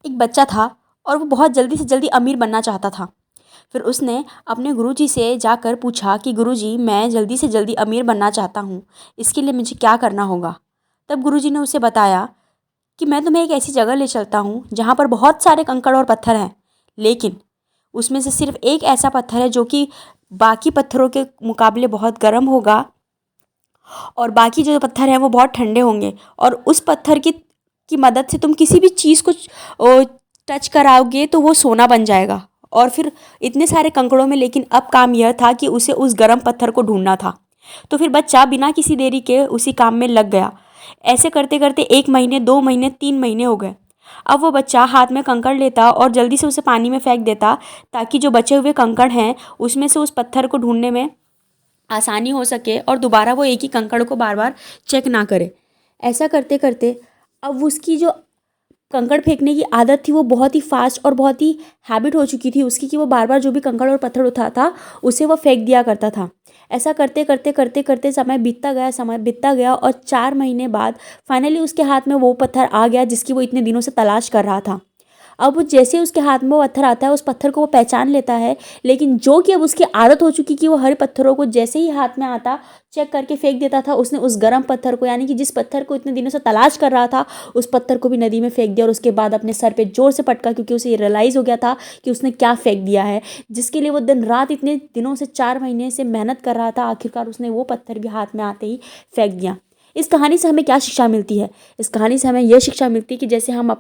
एक बच्चा था और वो बहुत जल्दी से जल्दी अमीर बनना चाहता था। फिर उसने अपने गुरुजी से जाकर पूछा कि गुरुजी, मैं जल्दी से जल्दी अमीर बनना चाहता हूँ, इसके लिए मुझे क्या करना होगा। तब गुरुजी ने उसे बताया कि मैं तुम्हें एक ऐसी जगह ले चलता हूँ जहाँ पर बहुत सारे कंकड़ और पत्थर हैं, लेकिन उसमें से सिर्फ एक ऐसा पत्थर है जो कि बाकी पत्थरों के मुकाबले बहुत गर्म होगा और बाकी जो पत्थर हैं वो बहुत ठंडे होंगे, और उस पत्थर की मदद से तुम किसी भी चीज़ को टच कराओगे तो वो सोना बन जाएगा। और फिर इतने सारे कंकड़ों में लेकिन अब काम यह था कि उसे उस गर्म पत्थर को ढूंढना था। तो फिर बच्चा बिना किसी देरी के उसी काम में लग गया। ऐसे करते करते 1 महीने, 2 महीने, 3 महीने हो गए। अब वो बच्चा हाथ में कंकड़ लेता और जल्दी से उसे पानी में फेंक देता, ताकि जो बचे हुए कंकड़ हैं उसमें से उस पत्थर को ढूंढने में आसानी हो सके और दोबारा वो एक ही कंकड़ को बार बार चेक ना करे। ऐसा करते करते अब उसकी जो कंकड़ फेंकने की आदत थी वो बहुत ही फास्ट और बहुत ही हैबिट हो चुकी थी उसकी, कि वो बार बार जो भी कंकड़ और पत्थर उठाता उसे वो फेंक दिया करता था। ऐसा करते करते करते करते समय बीतता गया और 4 महीने बाद फाइनली उसके हाथ में वो पत्थर आ गया जिसकी वो इतने दिनों से तलाश कर रहा था। अब वो जैसे उसके हाथ में वो पत्थर आता है उस पत्थर को वो पहचान लेता है, लेकिन जो कि अब उसकी आदत हो चुकी कि वो हर पत्थरों को जैसे ही हाथ में आता चेक करके फेंक देता था। उसने उस गर्म पत्थर को, यानी कि जिस पत्थर को इतने दिनों से तलाश कर रहा था, उस पत्थर को भी नदी में फेंक दिया और उसके बाद अपने सर पे जोर से पटका, क्योंकि उसे रियलाइज़ हो गया था कि उसने क्या फेंक दिया है, जिसके लिए वो दिन रात इतने दिनों से 4 महीने से मेहनत कर रहा था। आखिरकार उसने वो पत्थर भी हाथ में आते ही फेंक दिया। इस कहानी से हमें क्या शिक्षा मिलती है? इस कहानी से हमें यह शिक्षा मिलती है कि जैसे हम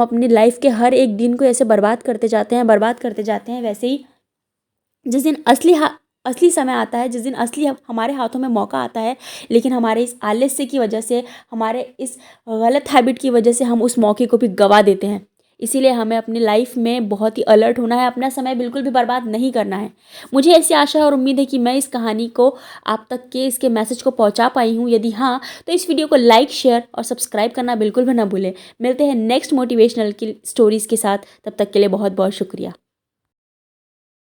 अपनी लाइफ के हर एक दिन को ऐसे बर्बाद करते जाते हैं, वैसे ही जिस दिन असली समय आता है, जिस दिन असली हमारे हाथों में मौका आता है, लेकिन हमारे इस आलस्य की वजह से, हमारे इस गलत हैबिट की वजह से हम उस मौके को भी गवा देते हैं। इसीलिए हमें अपनी लाइफ में बहुत ही अलर्ट होना है, अपना समय बिल्कुल भी बर्बाद नहीं करना है। मुझे ऐसी आशा और उम्मीद है कि मैं इस कहानी को आप तक के इसके मैसेज को पहुंचा पाई हूं। यदि हाँ, तो इस वीडियो को लाइक, शेयर और सब्सक्राइब करना बिल्कुल भी ना भूलें। मिलते हैं नेक्स्ट मोटिवेशनल की स्टोरीज़ के साथ, तब तक के लिए बहुत बहुत शुक्रिया।